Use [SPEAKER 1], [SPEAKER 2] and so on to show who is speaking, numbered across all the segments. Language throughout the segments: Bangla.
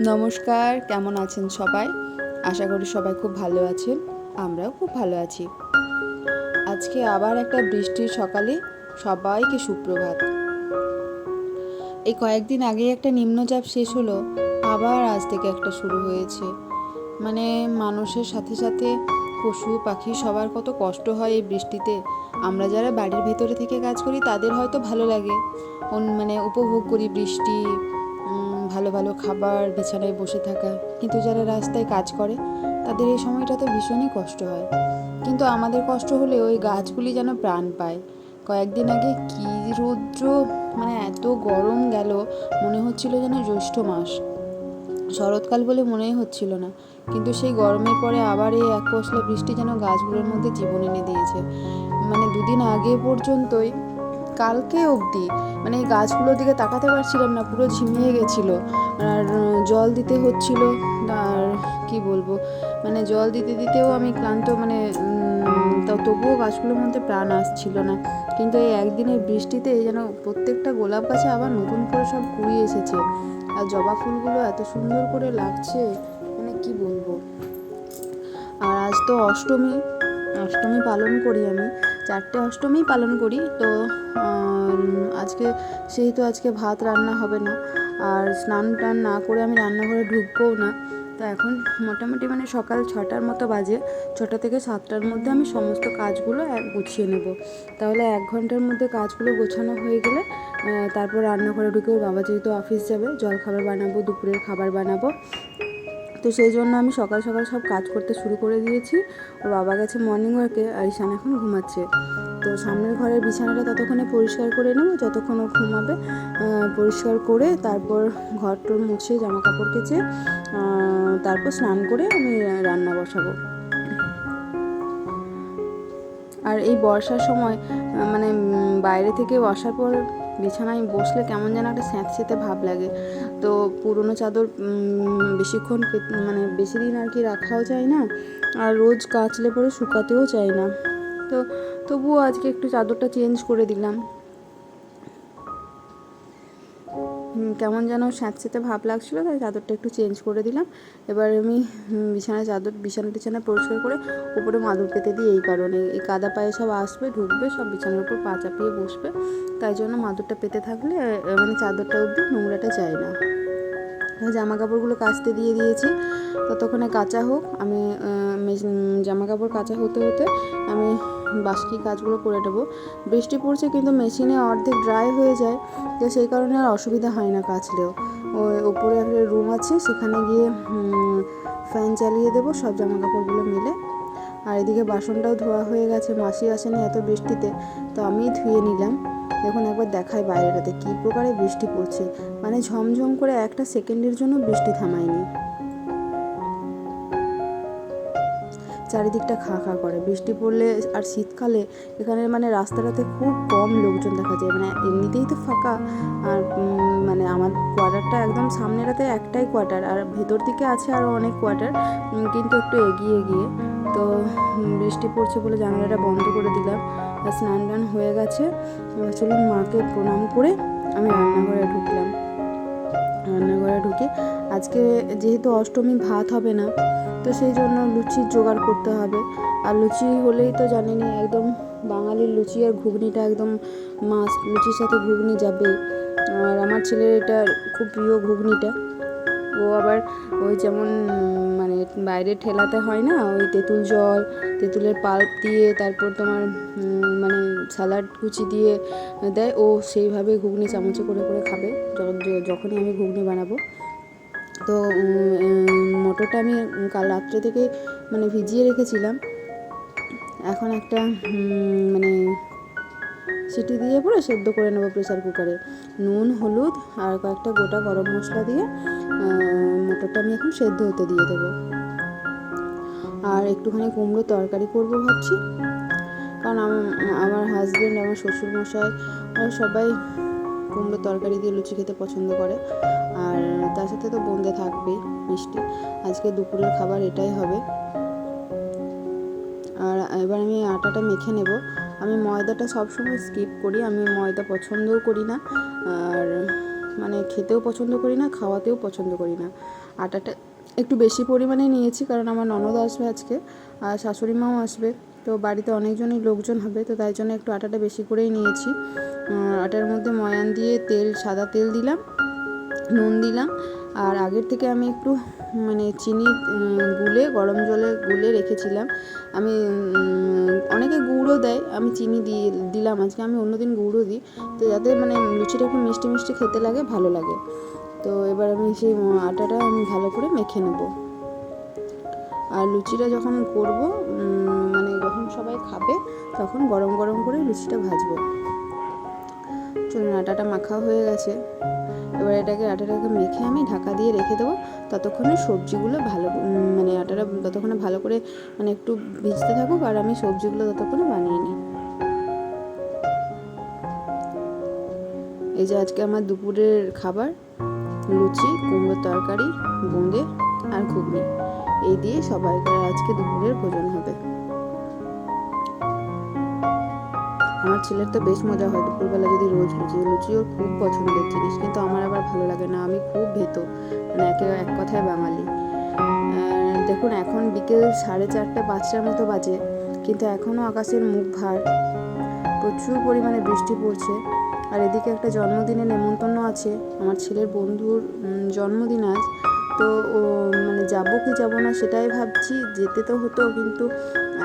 [SPEAKER 1] নমস্কার, কেমন আছেন সবাই? আশা করি সবাই খুব ভালো আছেন। আমরাও খুব ভালো আছি। আজকে আবার একটা বৃষ্টির সকালে সবাইকে সুপ্রভাত। এই কয়েকদিন আগেই একটা নিম্নচাপ শেষ হলো, আবার আজ থেকে একটা শুরু হয়েছে। মানে মানুষের সাথে সাথে পশু পাখি সবার কত কষ্ট হয় এই বৃষ্টিতে। আমরা যারা বাড়ির ভেতরে থেকে কাজ করি তাদের হয়তো ভালো লাগে, মানে উপভোগ করি বৃষ্টি, ভালো ভালো খাবার, বিছানায় বসে থাকা। কিন্তু যারা রাস্তায় কাজ করে তাদের এই সময়টাতে ভীষণই কষ্ট হয়। কিন্তু আমাদের কষ্ট হলে ওই গাছগুলি যেন প্রাণ পায়। কয়েকদিন আগে কী রৌদ্র, মানে এত গরম গেল, মনে হচ্ছিল যেন জ্যৈষ্ঠ মাস, শরৎকাল বলে মনেই হচ্ছিল না। কিন্তু সেই গরমের পরে আবার এই এক পশলা বৃষ্টি যেন গাছগুলোর মধ্যে জীবন এনে দিয়েছে। মানে দুদিন আগে পর্যন্তই, কালকে অবধি, মানে এই গাছগুলোর দিকে তাকাতে পারছিলাম না, পুরো ঝিমিয়ে গেছিলো। আর জল দিতে হচ্ছিল, আর কি বলবো, মানে জল দিতে দিতেও আমি ক্লান্ত, মানে তবুও গাছগুলোর মধ্যে প্রাণ আসছিল না। কিন্তু এই একদিনের বৃষ্টিতে যেন প্রত্যেকটা গোলাপ গাছে আবার নতুন করে সব কুড়ি এসেছে। আর জবা ফুলগুলো এত সুন্দর করে লাগছে, মানে কি বলবো। আর আজ তো অষ্টমী, অষ্টমী পালন করি আমি, 4টে অষ্টমী পালন করি। তো আজকে সেহেতু আজকে ভাত রান্না হবে না, আর স্নান টান না করে আমি রান্নাঘরে ঢুকবও না। তো এখন মোটামুটি মানে সকাল 6টার মতো বাজে, 6টা থেকে 7টার মধ্যে আমি সমস্ত কাজগুলো গুছিয়ে নেব। তাহলে 1 ঘন্টার মধ্যে কাজগুলো গোছানো হয়ে গেলে তারপর রান্নাঘরে ঢুকে, ওর বাবা যেহেতু অফিস যাবে, জলখাবার বানাবো, দুপুরের খাবার বানাবো। তো সেই জন্য আমি সকাল সকাল সব কাজ করতে শুরু করে দিয়েছি। ওর বাবা গেছে মর্নিং ওয়াকে, আর ঈশান এখন ঘুমাচ্ছে। তো সামনের ঘরের বিছানাটা ততক্ষণে পরিষ্কার করে নেব, যতক্ষণ ও ঘুমাবে। পরিষ্কার করে তারপর ঘরটোর মুছে, জামা কাপড় কেচে, তারপর স্নান করে আমি রান্না বসাবো। আর এই বর্ষার সময় মানে বাইরে থেকে আসার পর বিছানায় বসলে কেমন যেন একটা স্যাঁতসেঁতে ভাব লাগে। তো পুরনো চাদর বেশিক্ষণ, মানে বেশি দিন আর কি রাখাও যায় না, আর রোজ কাচলে পরে শুকাতেও চায় না। তো তবুও আজকে একটু চাদরটা চেঞ্জ করে দিলাম। কেমন যেন স্যাঁতসেঁতে ভাব লাগছিলো, তাই চাদরটা একটু চেঞ্জ করে দিলাম। এবার আমি বিছানা পরিষ্কার করে উপরে মাদুর পেতে দিই। এই কারণে, এই কাদা পায়ে সব আসবে, ঢুকবে, সব বিছানার উপর পা চাপিয়ে বসবে, তাই জন্য মাদুরটা পেতে থাকলে মানে চাদরটা অবধি নোংরাটা যায় না। জামা কাপড়গুলো কাচতে দিয়ে দিয়েছি, ততক্ষণে কাচা হোক। আমি জামা কাপড় কাচা হতে হতে আমি বাকি কাজগুলো করে নেবো। বৃষ্টি পড়ছে কিন্তু মেশিনে অর্ধেক ড্রাই হয়ে যায়, তো সেই কারণে আর অসুবিধা হয় না কাচলেও। ওই ওপরে একটা রুম আছে, সেখানে গিয়ে ফ্যান চালিয়ে দেবো সব জামা কাপড়গুলো মিলে। আর এদিকে বাসনটাও ধোয়া হয়ে গেছে, মাসি আসেনি এত বৃষ্টিতে, তো আমিই ধুয়ে নিলাম। দেখুন একবার দেখাই বাইরেটাতে কী প্রকারে বৃষ্টি পড়ছে, মানে ঝমঝম করে একটা সেকেন্ডের জন্য বৃষ্টি থামায়নি। চারিদিকটা খা খা করে বৃষ্টি পড়লে। আর শীতকালে এখানে মানে রাস্তাটাতে খুব কম লোকজন দেখা যায়, মানে এমনিতেই তো ফাঁকা। আর মানে আমার কোয়ার্টারটা একদম সামনেটাতে একটাই কোয়ার্টার, আর ভেতর দিকে আছে আরও অনেক কোয়ার্টার, কিন্তু একটু এগিয়ে গিয়ে। তো বৃষ্টি পড়ছে বলে জানালাটা বন্ধ করে দিলাম। স্নান টান হয়ে গেছে, চলুন মাকে প্রণাম করে আমি রান্নাঘরে ঢুকলাম। রান্নাঘরে ঢুকে আজকে যেহেতু অষ্টমী ভাত হবে না, তো সেই জন্য লুচির জোগাড় করতে হবে। আর লুচি হলেই তো জানেনই, একদম বাঙালির লুচি আর ঘুগনিটা একদম মাস্ট, লুচির সাথে ঘুগনি যাবে। আর আমার ছেলের এটা খুব প্রিয় ঘুগনিটা। ও আবার ওই যেমন মানে বাইরে ঠেলাতে হয় না, ওই তেঁতুল জল, তেঁতুলের পাল্প দিয়ে, তারপর তোমার মানে স্যালাড কুচি দিয়ে দেয়, ও সেইভাবে ঘুগনি চামচে করে করে খাবে যখনই আমি ঘুগনি বানাবো। তো মটরটা আমি কাল রাত্রে থেকে মানে ভিজিয়ে রেখেছিলাম। এখন একটা মানে সিটি দিয়ে পরে সেদ্ধ করে নেবো প্রেসার কুকারে। নুন, হলুদ আর কয়েকটা গোটা গরম মশলা দিয়ে মটরটা আমি এখন সেদ্ধ হতে দিয়ে দেবো। আর একটুখানি কুমড়ো তরকারি করবো ভাবছি, কারণ আমার হাজব্যান্ড, আমার শ্বশুরমশাই, ওরা সবাই কুমড়ো তরকারি দিয়ে লুচি খেতে পছন্দ করে। আর তার সাথে তো বোঁদে থাকবেই, মিষ্টি। আজকে দুপুরের খাবার এটাই হবে। আর এবার আমি আটাটা মেখে নেব। আমি ময়দাটা সবসময় স্কিপ করি, আমি ময়দা পছন্দও করি না। আর মানে খেতেও পছন্দ করি না, খাওয়াতেও পছন্দ করি না। আটাটা একটু বেশি পরিমাণে নিয়েছি, কারণ আমার ননদ আসবে আজকে আর শাশুড়ি মাও আসবে, তো বাড়িতে অনেকজনই লোকজন হবে, তো তাই জন্য একটু আটাটা বেশি করেই নিয়েছি। আটার মধ্যে ময়ান দিয়ে সাদা তেল দিলাম, নুন দিলাম, আর আগের থেকে আমি একটু মানে চিনি গরম জলে গুলে রেখেছিলাম। আমি অনেকে গুঁড়ো দেয়, আমি চিনি দিলাম আজকে, আমি অন্যদিন গুঁড়ো দিই, তো যাতে মানে লুচিটা একটু মিষ্টি মিষ্টি খেতে লাগে, ভালো লাগে। তো এবার আমি সেই আটাটা আমি ভালো করে মেখে নেব। আর লুচিটা যখন করব, মানে যখন সবাই খাবে তখন গরম গরম করে লুচিটা ভাজবো। চলুন, আটাটা মাখা হয়ে গেছে, এবার আটাটাকে মেখে আমি ঢাকা দিয়ে রেখে দেবো। ততক্ষণে সবজিগুলো মানে আটাটা ততক্ষণে ভালো করে মানে একটু ভিজতে থাকুক, আর আমি সবজিগুলো ততক্ষণে বানিয়ে নিই। এই যে আজকে আমার দুপুরের খাবার, লুচি, কুমড়োর তরকারি, বোঁদে আর ঘুগনি, এই দিয়ে সবাইকার আজকে দুপুরের ভোজন হবে। আমার ছেলের তো বেশ মজা হয় দুপুরবেলা যদি রোজ লুচি ওর খুব পছন্দের জিনিস, কিন্তু আমার আবার ভালো লাগে না, আমি খুব ভেতো, মানে এক কথায় বাঙালি। দেখুন, এখন বিকেল 4:30 5টার মতো বাজে, কিন্তু এখনও আকাশের মুখ ভার, প্রচুর পরিমাণে বৃষ্টি পড়ছে। আর এদিকে একটা জন্মদিনের নেমন্তন্ন আছে, আমার ছেলের বন্ধুর জন্মদিন আজ, তো ও মানে যাবো কি যাবো না সেটাই ভাবছি। যেতে তো হতো, কিন্তু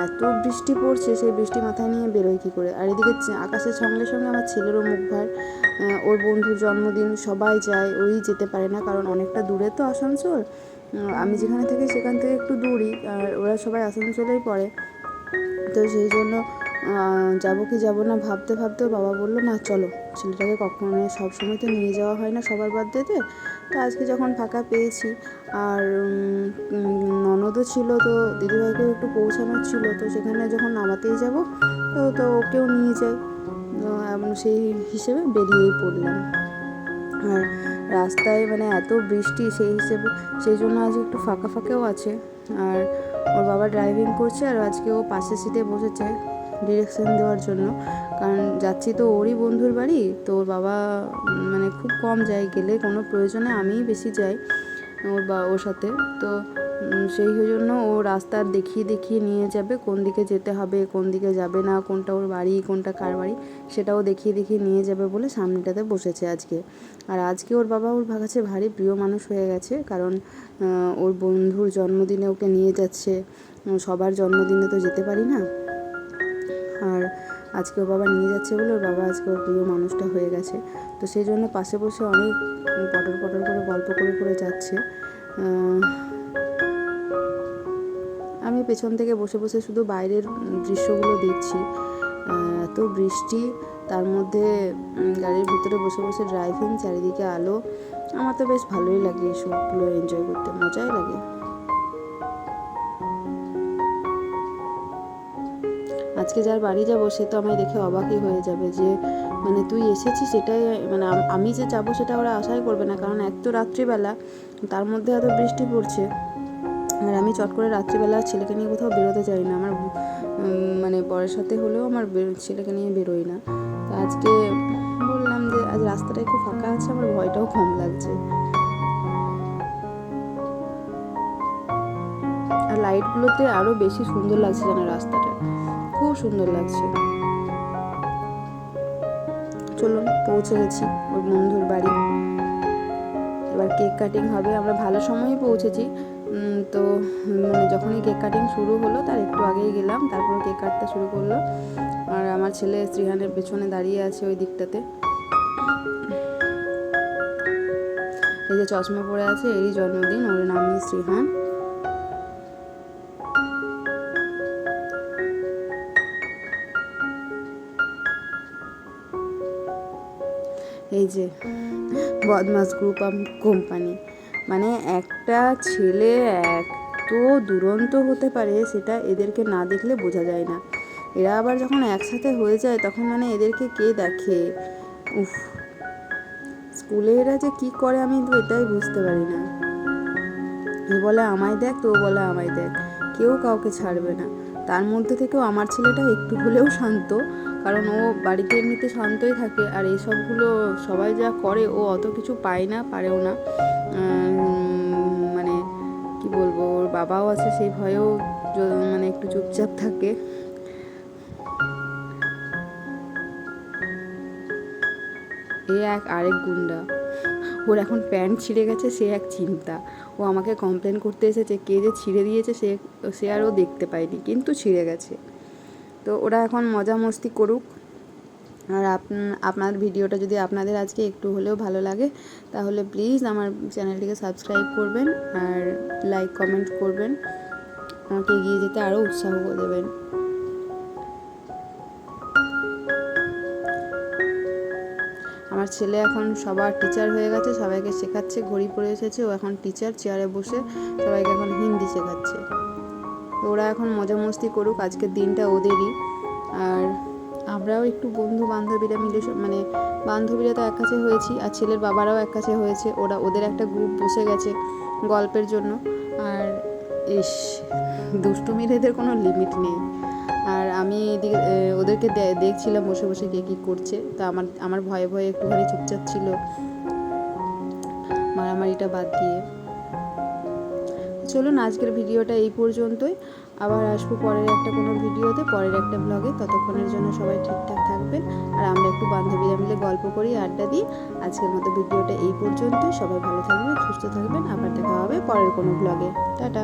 [SPEAKER 1] এত বৃষ্টি পড়ছে, সেই বৃষ্টি মাথায় নিয়ে বেরোয় কী করে। আর এদিকে আকাশের সঙ্গে সঙ্গে আমার ছেলেরও মুখ ভার, ওর বন্ধুর জন্মদিন, সবাই যায়, ওই যেতে পারে না, কারণ অনেকটা দূরে তো আসানসোল, আমি যেখানে থাকি সেখান থেকে একটু দূরই, আর ওরা সবাই আসানসোলেই পড়ে। তো সেই জন্য যাবো কি যাবো না ভাবতে ভাবতে বাবা বললো, না চলো, ছেলেটাকে কখনো সবসময় তো নিয়ে যাওয়া হয় না সবার বার্থডেতে, তো আজকে যখন ফাঁকা পেয়েছি, আর ননদও ছিল, তো দিদিভাইকেও একটু পৌঁছানোর ছিল, তো সেখানে যখন নামাতেই যাবো তো ওকেও নিয়ে যাই, সেই হিসেবে বেরিয়েই পড়লাম। আর রাস্তায় মানে এত বৃষ্টি, সেই জন্য আজ একটু ফাঁকা ফাঁকাও আছে। আর ওর বাবা ড্রাইভিং করছে, আর আজকে ও পাশের সিটে বসেছে ডিরেকশন দেওয়ার জন্য, কারণ যাচ্ছি তো ওরই বন্ধুর বাড়ি, তো ওর বাবা মানে খুব কম যায়, গেলে কোনো প্রয়োজনে আমিই বেশি যাই ওর সাথে। তো সেই জন্য ও রাস্তা দেখিয়ে দেখিয়ে নিয়ে যাবে, কোন দিকে যেতে হবে, কোন দিকে যাবে না, কোনটা ওর বাড়ি, কোনটা কার বাড়ি, সেটাও দেখিয়ে দেখিয়ে নিয়ে যাবে বলে সামনেটাতে বসেছে আজকে। আর আজকে ওর বাবা ওর কাছে ভারী প্রিয় মানুষ হয়ে গেছে, কারণ ওর বন্ধুর জন্মদিনে ওকে নিয়ে যাচ্ছে, সবার জন্মদিনে তো যেতে পারি না, আর আজকে ওর বাবা নিয়ে যাচ্ছে বলে ওর বাবা আজকে ওর প্রিয় মানুষটা হয়ে গেছে। তো সেই জন্য পাশে বসে অনেক পটর পটর করে গল্প করে করে যাচ্ছে। আমি পেছন থেকে বসে বসে শুধু বাইরের দৃশ্যগুলো দেখছি, এত বৃষ্টি, তার মধ্যে গাড়ির ভিতরে বসে বসে ড্রাইভিং, চারিদিকে আলো, আমার তো বেশ ভালোই লাগে এসবগুলো এনজয় করতে, মজাই লাগে। আজকে যার বাড়ি যাবো সে তো আমায় দেখে অবাকই হয়ে যাবে, যে মানে তুই এসেছিস, সেটাই মানে আমি যে যাবো সেটা ওরা আশাই করবে না, কারণ এক তো রাত্রিবেলা, তার মধ্যে এত বৃষ্টি পড়ছে, আর আমি চট করে রাত্রিবেলা ছেলেকে নিয়ে কোথাও বেরোতে চাই না, আমার মানে বরের সাথে হলেও আমার ছেলেকে নিয়ে বেরোই না। তো আজকে বললাম যে আজ রাস্তাটা একটু ফাঁকা আছে, আমার ভয়টাও কম লাগছে। আর লাইটগুলোতে আরও বেশি সুন্দর লাগছে যেন, রাস্তাটা খুব সুন্দর লাগছে। চলুন, পৌঁছে গেছি ওর বন্ধুর বাড়ি, এবার কেক কাটিং হবে। আমরা ভালো সময়ই পৌঁছেছি, তো মানে যখনই কেক কাটিং শুরু হলো তার একটু আগেই গেলাম, তারপর কেক কাটতে শুরু করলো। আর আমার ছেলে শ্রীহানের পেছনে দাঁড়িয়ে আছে ওই দিকটাতে, এই যে চশমা পরে আছে, এরই জন্মদিন, ওর নামই শ্রীহান। এই যে বদমাস গ্রুপ অফ কোম্পানি, মানে একটা ছেলে এত দুরন্ত হতে পারে সেটা এদেরকে না দেখলে বোঝা যায় না। এরা আবার যখন একসাথে হয়ে যায় তখন মানে এদেরকে কে দেখে, উফ, স্কুলে এরা যে কী করে আমি তো এটাই বুঝতে পারি না। এ বলে আমায় দেখ, তো বলে আমায় দেখ, কেউ কাউকে ছাড়বে না। তার মধ্যে থেকেও আমার ছেলেটা একটু হলেও শান্ত, কারণ ও বাড়িতে এমনিতে শান্তই থাকে, আর এইসবগুলো সবাই যা করে ও অত কিছু পায় না, পারেও না। মানে কি বলবো, ওর বাবাও আছে সেই ভয়েও মানে একটু চুপচাপ থাকে। আরেক গুন্ডা, ওর এখন প্যান্ট ছিঁড়ে গেছে, সে এক চিন্তা। ও আমাকে কমপ্লেন করতে এসেছে কে যে ছিঁড়ে দিয়েছে, সে আর ও দেখতে পায়নি, কিন্তু ছিঁড়ে গেছে। তো ওরা এখন মজা মস্তি করুক। আর আপনার ভিডিওটা যদি আপনাদের আজকে একটু হলেও ভালো লাগে, তাহলে প্লিজ আমার চ্যানেলটিকে সাবস্ক্রাইব করবেন আর লাইক কমেন্ট করবেন, আমাকে এগিয়ে যেতে আরও উৎসাহ দেবেন। আমার ছেলে এখন সবার টিচার হয়ে গেছে, সবাইকে শেখাচ্ছে, ঘড়ি পরে এসেছে, ও এখন টিচার, চেয়ারে বসে সবাইকে এখন হিন্দি শেখাচ্ছে। তো ওরা এখন মজা মস্তি করুক, আজকের দিনটা ওদেরই। আর আমরাও একটু বন্ধু বান্ধবীরা মিলে, মানে বান্ধবীরা তো এক কাছে হয়েছি, আর ছেলের বাবারাও এক কাছে হয়েছে, ওদের একটা গ্রুপ বসে গেছে গল্পের জন্য। আর দুষ্টুমির এদের কোনো লিমিট নেই। আর আমি এদিকে ওদেরকে দেখছিলাম বসে বসে কে কী করছে। তা আমার ভয়ে ভয়ে একটুখানি চুপচাপ ছিল, মারামারিটা বাদ দিয়ে। চলুন আজকের ভিডিওটা এই পর্যন্তই, আবার আসবো পরের একটা কোনো ভিডিওতে, পরের একটা ব্লগে। ততক্ষণের জন্য সবাই ঠিকঠাক থাকবেন, আর আমরা একটু বান্ধবীরা মিলে গল্প করি, আড্ডা দিই। আজকের মতো ভিডিওটা এই পর্যন্তই, সবাই ভালো থাকবেন, সুস্থ থাকবেন, আবার দেখা হবে পরের কোনো ব্লগে। টাটা।